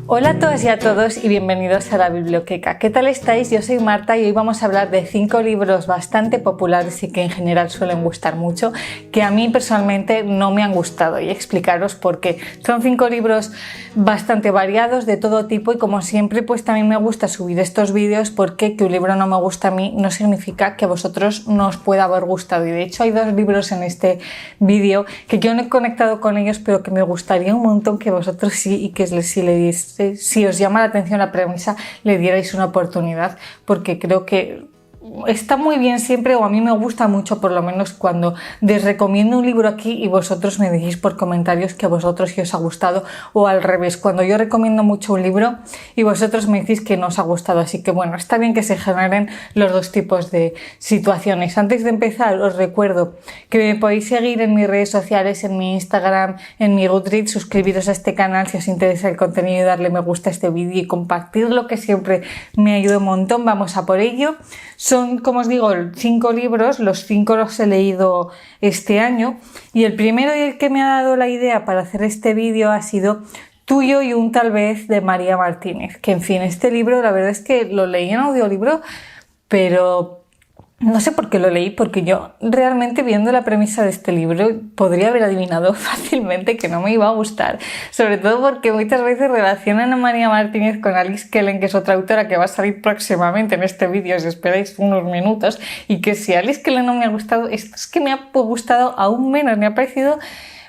Hola a todas y a todos y bienvenidos a la biblioteca. ¿Qué tal estáis? Yo soy Marta y hoy vamos a hablar de 5 libros bastante populares y que en general suelen gustar mucho, que a mí personalmente no me han gustado, y explicaros por qué. Son 5 libros bastante variados, de todo tipo, y como siempre pues también me gusta subir estos vídeos porque que un libro no me gusta a mí no significa que a vosotros no os pueda haber gustado, y de hecho hay 2 libros en este vídeo que yo no he conectado con ellos pero que me gustaría un montón que vosotros sí, y que si os llama la atención la premisa le dierais una oportunidad, porque creo que está muy bien siempre, o a mí me gusta mucho por lo menos, cuando les recomiendo un libro aquí y vosotros me decís por comentarios que a vosotros sí os ha gustado, o al revés, cuando yo recomiendo mucho un libro y vosotros me decís que no os ha gustado. Así que bueno, está bien que se generen los 2 tipos de situaciones. Antes de empezar os recuerdo que me podéis seguir en mis redes sociales, en mi Instagram, en mi Goodreads, suscribiros a este canal si os interesa el contenido y darle me gusta a este vídeo y compartirlo, que siempre me ayuda un montón. Vamos a por ello. Son, como os digo, 5 libros, los 5 los he leído este año, y el primero y el que me ha dado la idea para hacer este vídeo ha sido Tuyo y un tal vez, de María Martínez, que en fin, este libro la verdad es que lo leí en audiolibro, pero no sé por qué lo leí, porque yo realmente, viendo la premisa de este libro, podría haber adivinado fácilmente que no me iba a gustar, sobre todo porque muchas veces relacionan a María Martínez con Alice Kellen, que es otra autora que va a salir próximamente en este vídeo, si esperáis unos minutos, y que si Alice Kellen no me ha gustado, es que me ha gustado aún menos, me ha parecido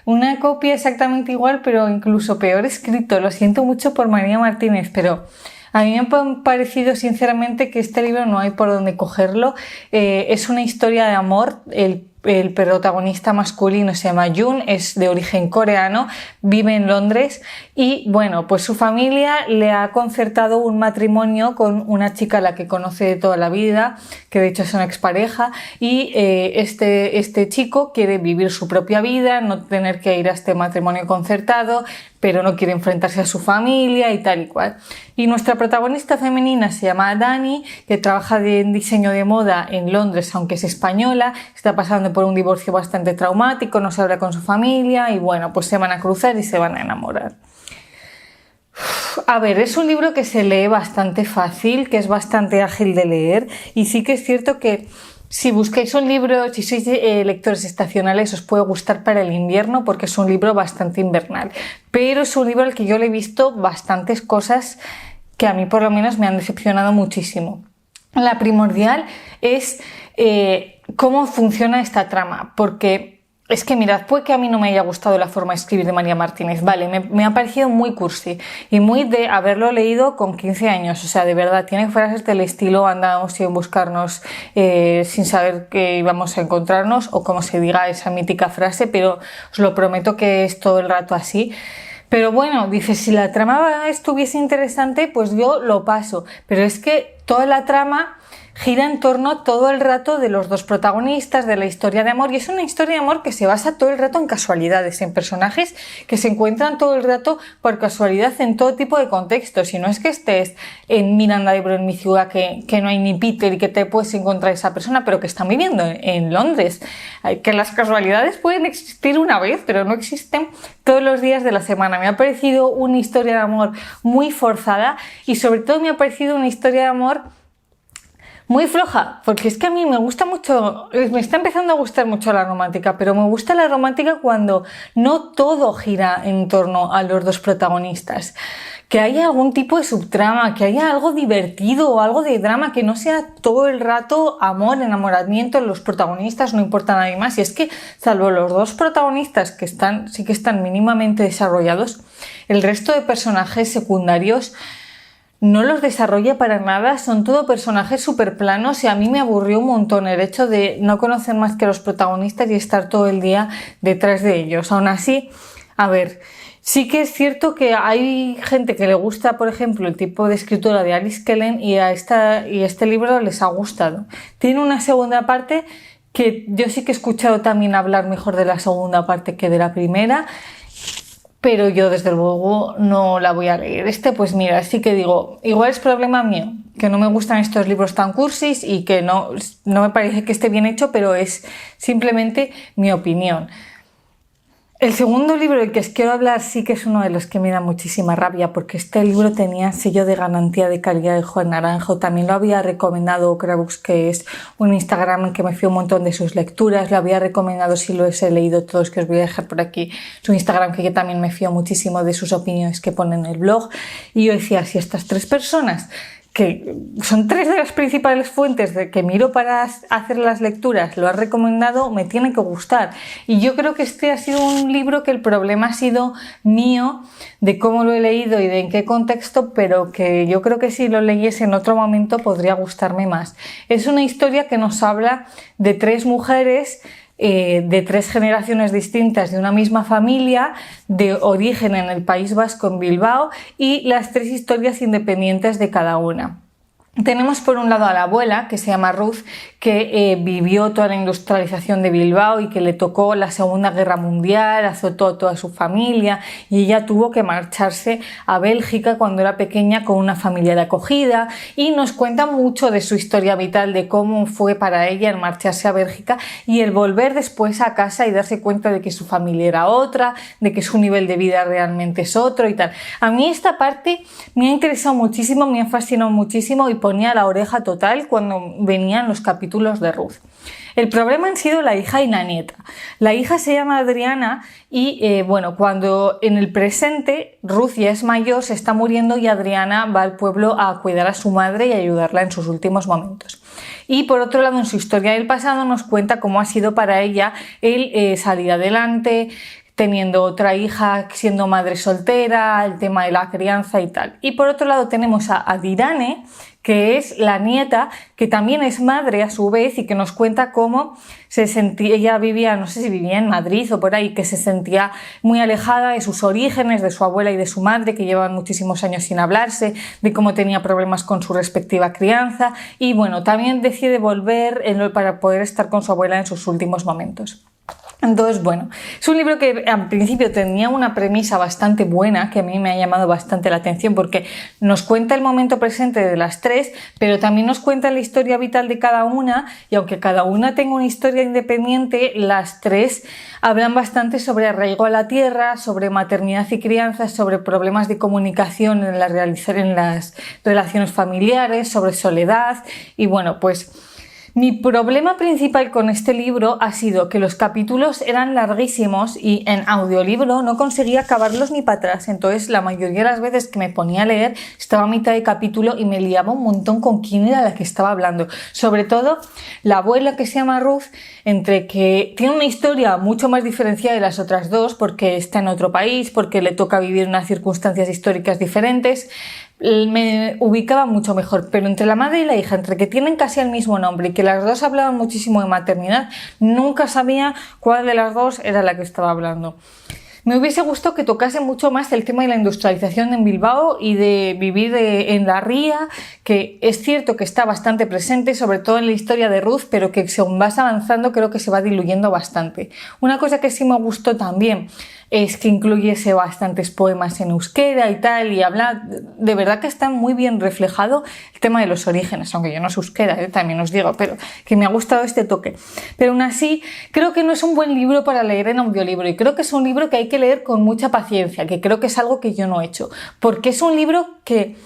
una copia exactamente igual, pero incluso peor escrito. Lo siento mucho por María Martínez, pero a mí me ha parecido sinceramente que este libro no hay por dónde cogerlo. Es una historia de amor. El protagonista masculino se llama Jun, es de origen coreano, vive en Londres y bueno, pues su familia le ha concertado un matrimonio con una chica a la que conoce de toda la vida, que de hecho es una expareja, y este chico quiere vivir su propia vida, no tener que ir a este matrimonio concertado, pero no quiere enfrentarse a su familia y tal y cual. Y nuestra protagonista femenina se llama Dani, que trabaja en diseño de moda en Londres, aunque es española, está pasando por un divorcio bastante traumático, no se habla con su familia y bueno, pues se van a cruzar y se van a enamorar. A ver, es un libro que se lee bastante fácil, que es bastante ágil de leer, y sí que es cierto que si buscáis un libro, si sois lectores estacionales, os puede gustar para el invierno porque es un libro bastante invernal, pero es un libro al que yo le he visto bastantes cosas que a mí por lo menos me han decepcionado muchísimo. La primordial es cómo funciona esta trama, porque es que mirad, puede que a mí no me haya gustado la forma de escribir de María Martínez, vale, me ha parecido muy cursi y muy de haberlo leído con 15 años, o sea, de verdad, tiene frases del estilo andábamos sin buscarnos sin saber que íbamos a encontrarnos, o como se diga esa mítica frase, pero os lo prometo que es todo el rato así. Pero bueno, dices, si la trama estuviese interesante, pues yo lo paso, pero es que toda la trama gira en torno todo el rato de los 2 protagonistas, de la historia de amor, y es una historia de amor que se basa todo el rato en casualidades, en personajes que se encuentran todo el rato por casualidad en todo tipo de contextos. Y no es que estés en Miranda de Ebro, en mi ciudad, que no hay ni Peter y que te puedes encontrar esa persona, pero que están viviendo en Londres, que las casualidades pueden existir una vez, pero no existen todos los días de la semana. Me ha parecido una historia de amor muy forzada, y sobre todo me ha parecido una historia de amor muy floja, porque es que a mí me gusta mucho, me está empezando a gustar mucho la romántica, pero me gusta la romántica cuando no todo gira en torno a los 2 protagonistas, que haya algún tipo de subtrama, que haya algo divertido o algo de drama, que no sea todo el rato amor, enamoramiento, los protagonistas, no importa nadie más. Y es que salvo los 2 protagonistas que sí que están mínimamente desarrollados, el resto de personajes secundarios no los desarrolla para nada, son todo personajes súper planos, y a mí me aburrió un montón el hecho de no conocer más que a los protagonistas y estar todo el día detrás de ellos. Aún así, a ver, sí que es cierto que hay gente que le gusta, por ejemplo, el tipo de escritura de Alice Kellen, y este libro les ha gustado. Tiene una segunda parte que yo sí que he escuchado también hablar mejor de la segunda parte que de la primera, pero yo desde luego no la voy a leer. Pues mira, sí que digo, igual es problema mío, que no me gustan estos libros tan cursis y que no me parece que esté bien hecho, pero es simplemente mi opinión. El segundo libro del que os quiero hablar sí que es uno de los que me da muchísima rabia, porque este libro tenía sello de garantía de calidad de Juan Naranjo. También lo había recomendado Crabux, que es un Instagram en que me fío un montón de sus lecturas. Lo había recomendado si los he leído todos, que os voy a dejar por aquí su Instagram, que yo también me fío muchísimo de sus opiniones que pone en el blog. Y yo decía, si estas tres personas, que son tres de las principales fuentes de que miro para hacer las lecturas, lo has recomendado, me tiene que gustar. Y yo creo que este ha sido un libro que el problema ha sido mío, de cómo lo he leído y de en qué contexto, pero que yo creo que si lo leyese en otro momento podría gustarme más. Es una historia que nos habla de tres mujeres de tres generaciones distintas de una misma familia, de origen en el País Vasco, en Bilbao, y las tres historias independientes de cada una. Tenemos por un lado a la abuela, que se llama Ruth, que vivió toda la industrialización de Bilbao y que le tocó la Segunda Guerra Mundial, azotó a toda su familia y ella tuvo que marcharse a Bélgica cuando era pequeña con una familia de acogida, y nos cuenta mucho de su historia vital, de cómo fue para ella el marcharse a Bélgica y el volver después a casa y darse cuenta de que su familia era otra, de que su nivel de vida realmente es otro y tal. A mí esta parte me ha interesado muchísimo, me ha fascinado muchísimo y ponía la oreja total cuando venían los capítulos de Ruth. El problema han sido la hija y la nieta. La hija se llama Adriana y cuando en el presente Ruth ya es mayor, se está muriendo y Adriana va al pueblo a cuidar a su madre y ayudarla en sus últimos momentos. Y por otro lado, en su historia del pasado nos cuenta cómo ha sido para ella el salir adelante, teniendo otra hija, siendo madre soltera, el tema de la crianza y tal. Y por otro lado tenemos a Adirane, que es la nieta, que también es madre a su vez y que nos cuenta cómo se sentía, ella vivía, no sé si vivía en Madrid o por ahí, que se sentía muy alejada de sus orígenes, de su abuela y de su madre, que llevaban muchísimos años sin hablarse, de cómo tenía problemas con su respectiva crianza y bueno, también decide volver para poder estar con su abuela en sus últimos momentos. Entonces, bueno, es un libro que al principio tenía una premisa bastante buena, que a mí me ha llamado bastante la atención porque nos cuenta el momento presente de las tres, pero también nos cuenta la historia vital de cada una, y aunque cada una tenga una historia independiente, las tres hablan bastante sobre arraigo a la tierra, sobre maternidad y crianza, sobre problemas de comunicación en las relaciones familiares, sobre soledad y bueno, pues mi problema principal con este libro ha sido que los capítulos eran larguísimos y en audiolibro no conseguía acabarlos ni para atrás. Entonces, la mayoría de las veces que me ponía a leer estaba a mitad de capítulo y me liaba un montón con quién era la que estaba hablando. Sobre todo, la abuela, que se llama Ruth, entre que tiene una historia mucho más diferenciada de las otras dos porque está en otro país, porque le toca vivir unas circunstancias históricas diferentes, me ubicaba mucho mejor, pero entre la madre y la hija, entre que tienen casi el mismo nombre y que las dos hablaban muchísimo de maternidad, nunca sabía cuál de las dos era la que estaba hablando. Me hubiese gustado que tocase mucho más el tema de la industrialización en Bilbao y de vivir en la ría, que es cierto que está bastante presente, sobre todo en la historia de Ruth, pero que según vas avanzando creo que se va diluyendo bastante. Una cosa que sí me gustó también es que incluyese bastantes poemas en euskera y tal, y habla, de verdad que está muy bien reflejado el tema de los orígenes, aunque yo no sé euskera, también os digo, pero que me ha gustado este toque. Pero aún así, creo que no es un buen libro para leer en audiolibro, y creo que es un libro que hay que leer con mucha paciencia, que creo que es algo que yo no he hecho, porque es un libro que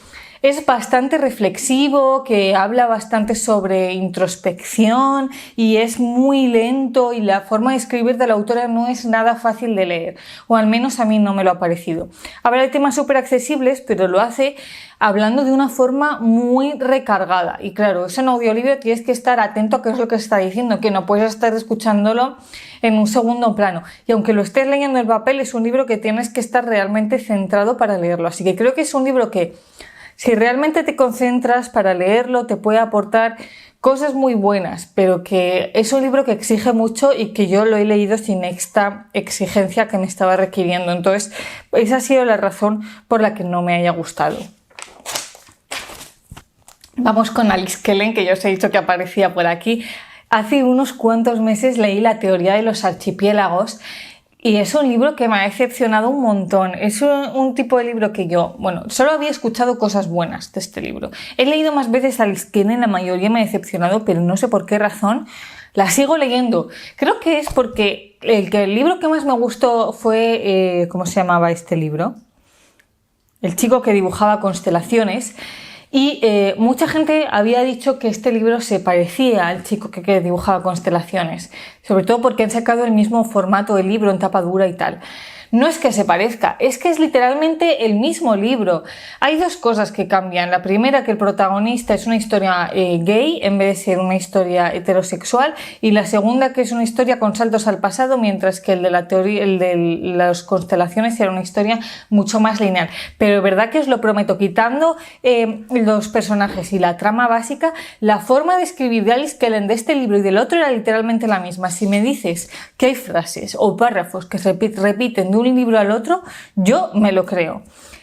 es bastante reflexivo, que habla bastante sobre introspección y es muy lento, y la forma de escribir de la autora no es nada fácil de leer, o al menos a mí no me lo ha parecido. Habla de temas súper accesibles, pero lo hace hablando de una forma muy recargada. Y claro, eso en audiolibro tienes que estar atento a qué es lo que está diciendo, que no puedes estar escuchándolo en un segundo plano. Y aunque lo estés leyendo en papel, es un libro que tienes que estar realmente centrado para leerlo. Así que creo que es un libro que, si realmente te concentras para leerlo, te puede aportar cosas muy buenas, pero que es un libro que exige mucho y que yo lo he leído sin esta exigencia que me estaba requiriendo. Entonces, esa ha sido la razón por la que no me haya gustado. Vamos con Alice Kellen, que ya os he dicho que aparecía por aquí. Hace unos cuantos meses leí La teoría de los archipiélagos, y es un libro que me ha decepcionado un montón. Es un tipo de libro que yo, solo había escuchado cosas buenas de este libro. He leído más veces a Alice Kellen, la mayoría me ha decepcionado, pero no sé por qué razón. La sigo leyendo. Creo que es porque el libro que más me gustó fue, ¿cómo se llamaba este libro? El chico que dibujaba constelaciones. Y mucha gente había dicho que este libro se parecía al chico que dibujaba constelaciones, sobre todo porque han sacado el mismo formato de libro en tapa dura y tal. No es que se parezca, es que es literalmente el mismo libro. Hay dos cosas que cambian. La primera, que el protagonista es una historia gay en vez de ser una historia heterosexual, y la segunda, que es una historia con saltos al pasado, mientras que el de las constelaciones era una historia mucho más lineal. Pero de verdad que os lo prometo, quitando los personajes y la trama básica, la forma de escribir de Alice Kellen de este libro y del otro era literalmente la misma. Si me dices que hay frases o párrafos que se repiten de un libro al otro, yo me lo creo.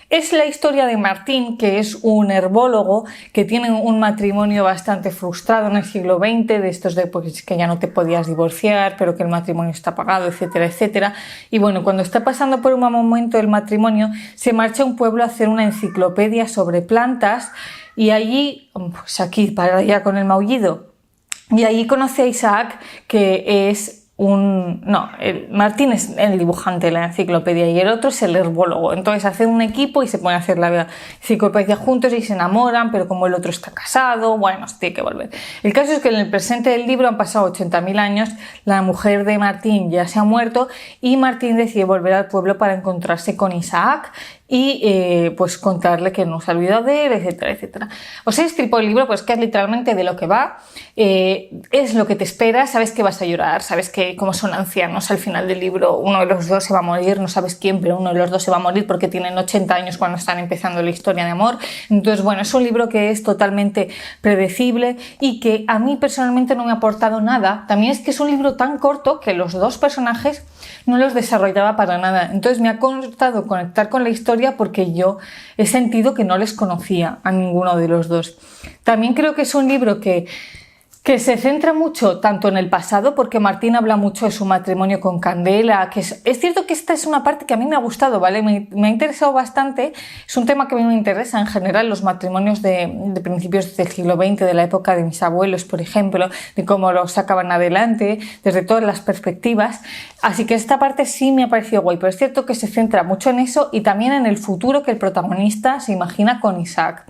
Es la historia de Martín, que es un herbólogo que tiene un matrimonio bastante frustrado en el siglo XX, de estos de pues, que ya no te podías divorciar, pero que el matrimonio está pagado, etcétera, etcétera. Y bueno, cuando está pasando por un mal momento del matrimonio, se marcha a un pueblo a hacer una enciclopedia sobre plantas, y allí, pues aquí para allá con el maullido, y allí conoce a Isaac, que es Martín es el dibujante de la enciclopedia y el otro es el herbólogo. Entonces hacen un equipo y se ponen a hacer la enciclopedia juntos y se enamoran, pero como el otro está casado, bueno, se tiene que volver. El caso es que en el presente del libro han pasado 80.000 años, la mujer de Martín ya se ha muerto y Martín decide volver al pueblo para encontrarse con Isaac y pues contarle que no se ha olvidado de él, etcétera, etcétera. Os he escrito el libro, pues que es literalmente de lo que va, es lo que te espera, sabes que vas a llorar, sabes que como son ancianos al final del libro uno de los dos se va a morir, no sabes quién, pero uno de los dos se va a morir porque tienen 80 años cuando están empezando la historia de amor. Entonces bueno, es un libro que es totalmente predecible y que a mí personalmente no me ha aportado nada. También es que es un libro tan corto que los dos personajes no los desarrollaba para nada, entonces me ha costado conectar con la historia porque yo he sentido que no les conocía a ninguno de los dos. También creo que es un libro que se centra mucho tanto en el pasado, porque Martín habla mucho de su matrimonio con Candela, que es cierto que esta es una parte que a mí me ha gustado, ¿vale? Me ha interesado bastante, es un tema que a mí me interesa en general, los matrimonios de principios del siglo XX, de la época de mis abuelos, por ejemplo, de cómo los sacaban adelante, desde todas las perspectivas, así que esta parte sí me ha parecido guay, pero es cierto que se centra mucho en eso y también en el futuro que el protagonista se imagina con Isaac.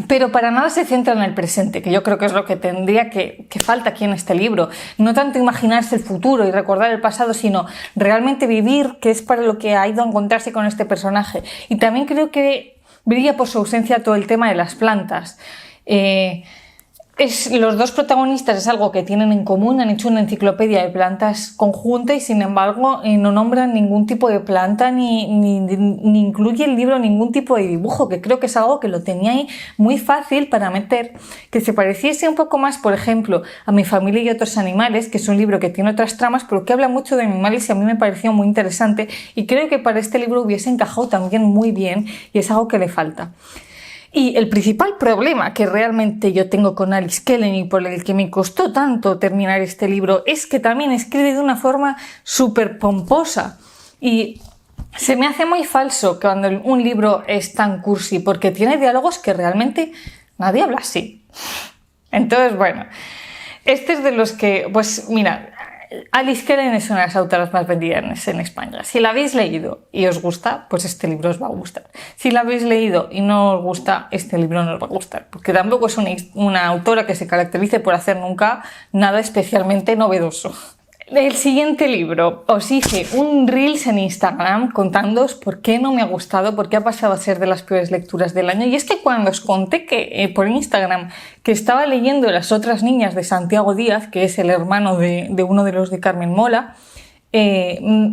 Pero para nada se centra en el presente, que yo creo que es lo que tendría que falta aquí en este libro. No tanto imaginarse el futuro y recordar el pasado, sino realmente vivir, que es para lo que ha ido a encontrarse con este personaje. Y también creo que brilla por su ausencia todo el tema de las plantas. Los dos protagonistas es algo que tienen en común, han hecho una enciclopedia de plantas conjunta y sin embargo no nombran ningún tipo de planta ni incluye el libro ningún tipo de dibujo, que creo que es algo que lo tenía ahí muy fácil para meter, que se pareciese un poco más, por ejemplo, a Mi familia y otros animales, que es un libro que tiene otras tramas pero que habla mucho de animales y a mí me pareció muy interesante y creo que para este libro hubiese encajado también muy bien y es algo que le falta. Y el principal problema que realmente yo tengo con Alice Kellen y por el que me costó tanto terminar este libro es que también escribe de una forma súper pomposa y se me hace muy falso cuando un libro es tan cursi porque tiene diálogos que realmente nadie habla así. Entonces, bueno, este es de los que, pues mira, Alice Kellen es una de las autoras más vendidas en España. Si la habéis leído y os gusta, pues este libro os va a gustar. Si la habéis leído y no os gusta, este libro no os va a gustar. Porque tampoco es una autora que se caracterice por hacer nunca nada especialmente novedoso. El siguiente libro, os hice un Reels en Instagram contándoos por qué no me ha gustado, por qué ha pasado a ser de las peores lecturas del año. Y es que cuando os conté que por Instagram que estaba leyendo Las otras niñas de Santiago Díaz, que es el hermano de uno de los de Carmen Mola,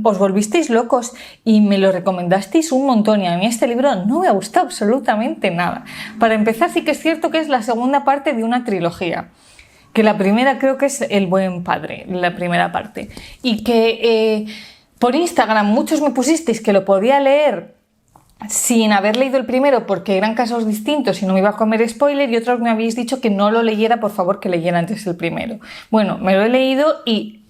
os volvisteis locos y me lo recomendasteis un montón y a mí este libro no me ha gustado absolutamente nada. Para empezar, sí que es cierto que es la segunda parte de una trilogía. Que la primera creo que es El buen padre, la primera parte. Y que por Instagram muchos me pusisteis que lo podía leer sin haber leído el primero porque eran casos distintos y no me iba a comer spoiler y otros me habéis dicho que no lo leyera, por favor que leyera antes el primero. Bueno, me lo he leído y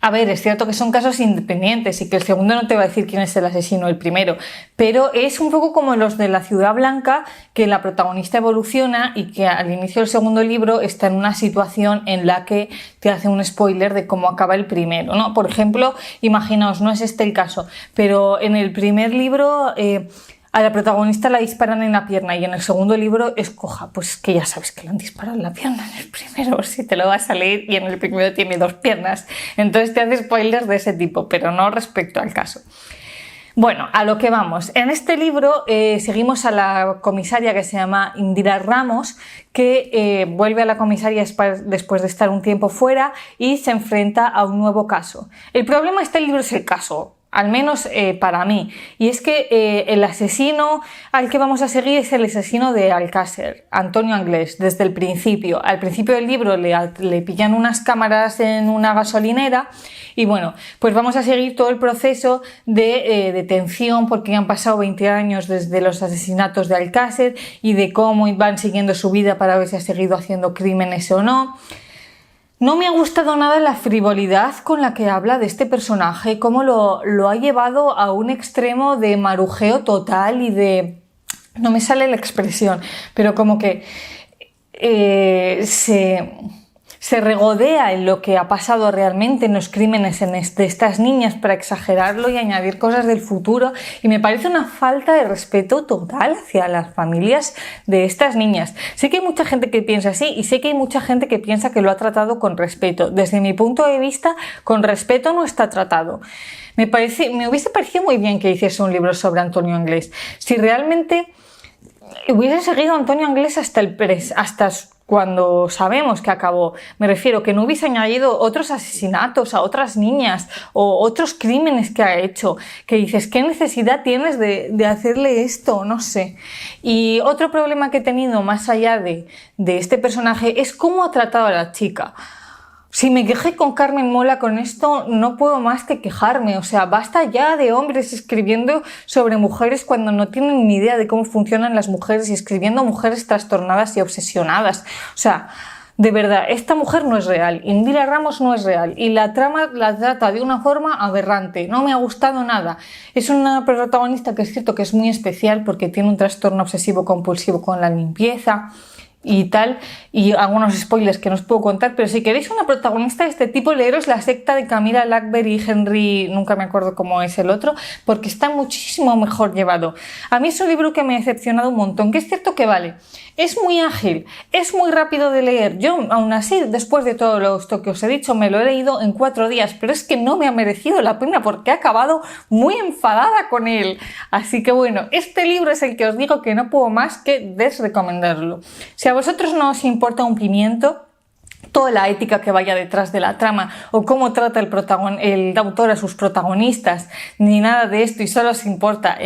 A ver, es cierto que son casos independientes y que el segundo no te va a decir quién es el asesino, el primero, pero es un poco como los de La Ciudad Blanca, que la protagonista evoluciona y que al inicio del segundo libro está en una situación en la que te hace un spoiler de cómo acaba el primero, ¿no? Por ejemplo, imaginaos, no es este el caso, pero en el primer libro a la protagonista la disparan en la pierna y en el segundo libro es coja, pues que ya sabes que le han disparado en la pierna en el primero, si te lo vas a leer, y en el primero tiene 2 piernas. Entonces te hace spoilers de ese tipo, pero no respecto al caso. Bueno, a lo que vamos. En este libro seguimos a la comisaria que se llama Indira Ramos, que vuelve a la comisaria después de estar un tiempo fuera y se enfrenta a un nuevo caso. El problema de este libro es el caso, al menos para mí, y es que el asesino al que vamos a seguir es el asesino de Alcácer, Antonio Anglés, desde el principio. Al principio del libro le pillan unas cámaras en una gasolinera y bueno, pues vamos a seguir todo el proceso de detención, porque han pasado 20 años desde los asesinatos de Alcácer y de cómo van siguiendo su vida para ver si ha seguido haciendo crímenes o no. No me ha gustado nada la frivolidad con la que habla de este personaje, cómo lo ha llevado a un extremo de marujeo total y de... no me sale la expresión, pero como que se regodea en lo que ha pasado realmente en los crímenes de estas niñas para exagerarlo y añadir cosas del futuro, y me parece una falta de respeto total hacia las familias de estas niñas. Sé que hay mucha gente que piensa así y sé que hay mucha gente que piensa que lo ha tratado con respeto. Desde mi punto de vista, con respeto no está tratado. Me hubiese parecido muy bien que hiciese un libro sobre Antonio Anglés. Si realmente hubiese seguido a Antonio Anglés hasta cuando sabemos que acabó, me refiero que no hubiese añadido otros asesinatos a otras niñas o otros crímenes que ha hecho, que dices, ¿qué necesidad tienes de hacerle esto? No sé. Y otro problema que he tenido más allá de este personaje es cómo ha tratado a la chica. Si me quejé con Carmen Mola con esto, no puedo más que quejarme. O sea, basta ya de hombres escribiendo sobre mujeres cuando no tienen ni idea de cómo funcionan las mujeres y escribiendo mujeres trastornadas y obsesionadas. O sea, de verdad, esta mujer no es real. Indira Ramos no es real. Y la trama la trata de una forma aberrante. No me ha gustado nada. Es una protagonista que es cierto que es muy especial porque tiene un trastorno obsesivo compulsivo con la limpieza y tal, y algunos spoilers que no os puedo contar, pero si queréis una protagonista de este tipo, leeros La secta de Camila Lackberry y Henry, nunca me acuerdo cómo es el otro, porque está muchísimo mejor llevado. A mí es un libro que me ha decepcionado un montón, que es cierto que vale, es muy ágil, es muy rápido de leer. Yo, aún así, después de todo esto que os he dicho, me lo he leído en 4 días, pero es que no me ha merecido la pena porque he acabado muy enfadada con él. Así que bueno, este libro es el que os digo que no puedo más que desrecomendarlo. Si a vosotros no os importa un pimiento toda la ética que vaya detrás de la trama o cómo trata el autor a sus protagonistas, ni nada de esto, y solo os importa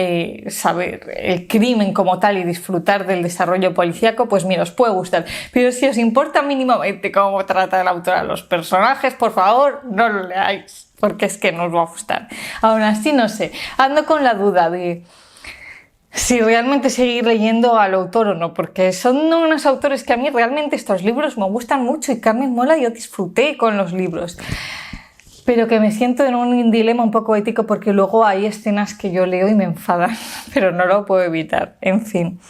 saber el crimen como tal y disfrutar del desarrollo policíaco, pues mira, os puede gustar. Pero si os importa mínimamente cómo trata el autor a los personajes, por favor, no lo leáis, porque es que no os va a gustar. Aún así, no sé, ando con la duda de si realmente seguir leyendo al autor o no, porque son unos autores que a mí realmente estos libros me gustan mucho, y Carmen Mola yo disfruté con los libros, pero que me siento en un dilema un poco ético porque luego hay escenas que yo leo y me enfadan, pero no lo puedo evitar, en fin.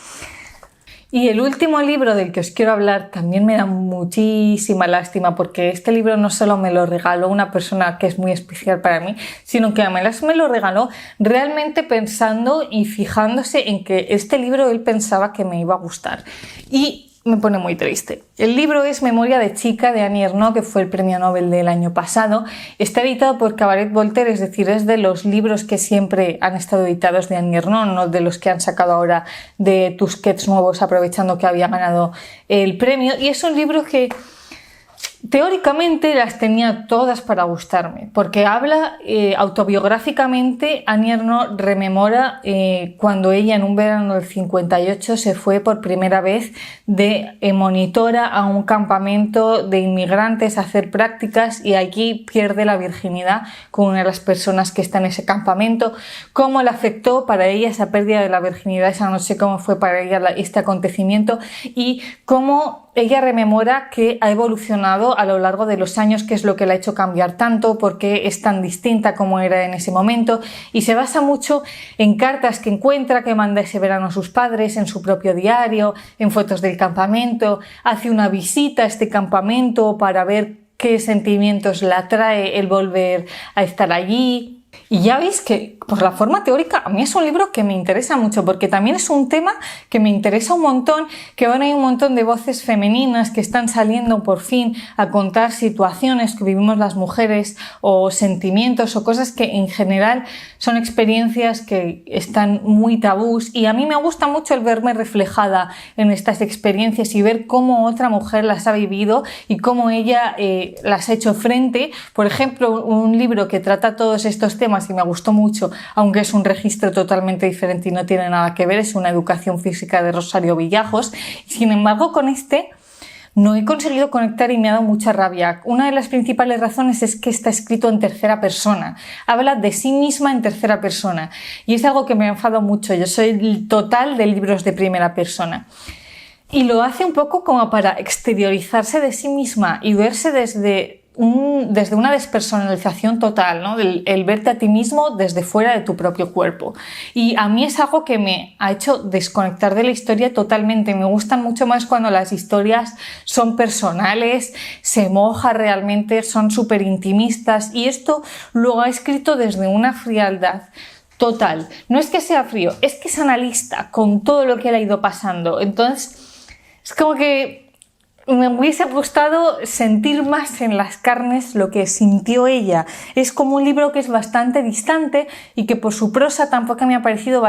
Y el último libro del que os quiero hablar también me da muchísima lástima, porque este libro no solo me lo regaló una persona que es muy especial para mí, sino que además me lo regaló realmente pensando y fijándose en que este libro él pensaba que me iba a gustar. Y me pone muy triste. El libro es Memoria de chica, de Annie Ernaux, que fue el premio Nobel del año pasado. Está editado por Cabaret Voltaire, es decir, es de los libros que siempre han estado editados de Annie Ernaux, no de los que han sacado ahora de Tusquets nuevos, aprovechando que había ganado el premio. Y es un libro que teóricamente las tenía todas para gustarme, porque habla autobiográficamente. Annie Ernaux rememora cuando ella en un verano del 58 se fue por primera vez de monitora a un campamento de inmigrantes a hacer prácticas, y allí pierde la virginidad con una de las personas que está en ese campamento. Cómo le afectó para ella esa pérdida de la virginidad esa noche, cómo fue para ella este acontecimiento, y cómo ella rememora que ha evolucionado a lo largo de los años, qué es lo que la ha hecho cambiar tanto, por qué es tan distinta como era en ese momento, y se basa mucho en cartas que encuentra, que manda ese verano a sus padres, en su propio diario, en fotos del campamento, hace una visita a este campamento para ver qué sentimientos la trae el volver a estar allí. Y ya veis que por la forma teórica a mí es un libro que me interesa mucho, porque también es un tema que me interesa un montón, que ahora hay un montón de voces femeninas que están saliendo por fin a contar situaciones que vivimos las mujeres o sentimientos o cosas que en general son experiencias que están muy tabús, y a mí me gusta mucho el verme reflejada en estas experiencias y ver cómo otra mujer las ha vivido y cómo ella las ha hecho frente. Por ejemplo, un libro que trata todos estos temas y me gustó mucho, aunque es un registro totalmente diferente y no tiene nada que ver, es Una educación física de Rosario Villajos. Sin embargo, con este no he conseguido conectar y me ha dado mucha rabia. Una de las principales razones es que está escrito en tercera persona. Habla de sí misma en tercera persona y es algo que me ha enfadado mucho. Yo soy el total de libros de primera persona. Y lo hace un poco como para exteriorizarse de sí misma y verse desde una despersonalización total, ¿no? El verte a ti mismo desde fuera de tu propio cuerpo. Y a mí es algo que me ha hecho desconectar de la historia totalmente. Me gustan mucho más cuando las historias son personales, se moja realmente, son súper intimistas, y esto lo ha escrito desde una frialdad total. No es que sea frío, es que es analista con todo lo que le ha ido pasando. Entonces, es como que me hubiese gustado sentir más en las carnes lo que sintió ella. Es como un libro que es bastante distante y que por su prosa tampoco me ha parecido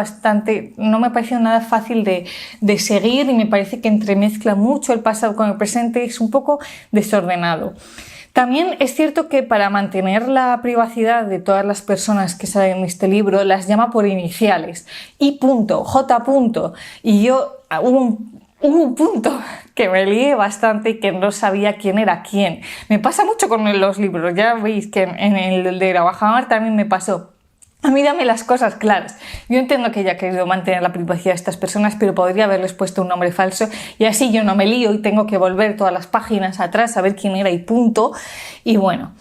no me ha parecido nada fácil de seguir, y me parece que entremezcla mucho el pasado con el presente, es un poco desordenado. También es cierto que para mantener la privacidad de todas las personas que salen en este libro las llama por iniciales, I. J. Y yo hubo un punto que me lié bastante y que no sabía quién era quién. Me pasa mucho con los libros, ya veis que en el de Grabajamar también me pasó. A mí dame las cosas claras. Yo entiendo que ella ha querido mantener la privacidad de estas personas, pero podría haberles puesto un nombre falso y así yo no me lío y tengo que volver todas las páginas atrás a ver quién era y punto. Y bueno,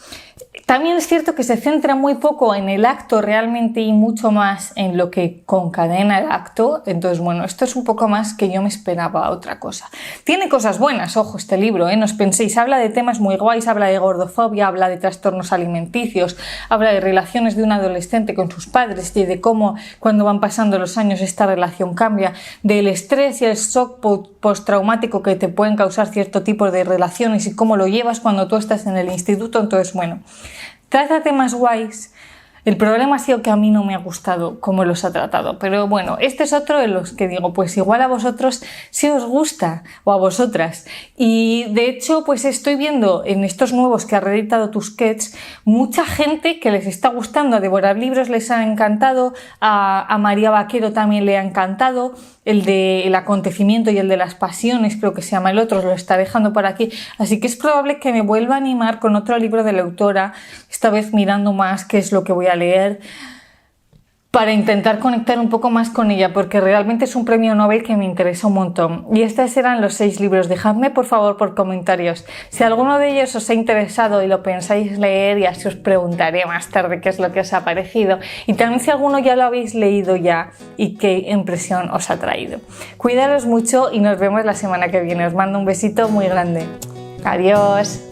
también es cierto que se centra muy poco en el acto realmente y mucho más en lo que concadena el acto. Entonces, bueno, esto es un poco más que yo me esperaba otra cosa. Tiene cosas buenas, ojo, este libro, no os penséis. Habla de temas muy guays, habla de gordofobia, habla de trastornos alimenticios, habla de relaciones de un adolescente con sus padres y de cómo cuando van pasando los años esta relación cambia, del estrés y el shock postraumático que te pueden causar cierto tipo de relaciones y cómo lo llevas cuando tú estás en el instituto. Entonces, bueno, trata temas guays. El problema ha sido que a mí no me ha gustado cómo los ha tratado, pero bueno, este es otro de los que digo, pues igual a vosotros sí os gusta, o a vosotras. Y de hecho, pues estoy viendo en estos nuevos que ha reeditado Tusquets mucha gente que les está gustando. A Devorar Libros les ha encantado, a María Vaquero también le ha encantado, el de El acontecimiento y el de las pasiones, creo que se llama el otro, os lo está dejando por aquí. Así que es probable que me vuelva a animar con otro libro de la autora, esta vez mirando más qué es lo que voy a leer, para intentar conectar un poco más con ella, porque realmente es un premio Nobel que me interesa un montón. Y estos eran los 6 libros. Dejadme por favor por comentarios si alguno de ellos os ha interesado y lo pensáis leer, y así os preguntaré más tarde qué es lo que os ha parecido, y también si alguno ya lo habéis leído ya y qué impresión os ha traído. Cuidaros mucho y nos vemos la semana que viene. Os mando un besito muy grande. Adiós.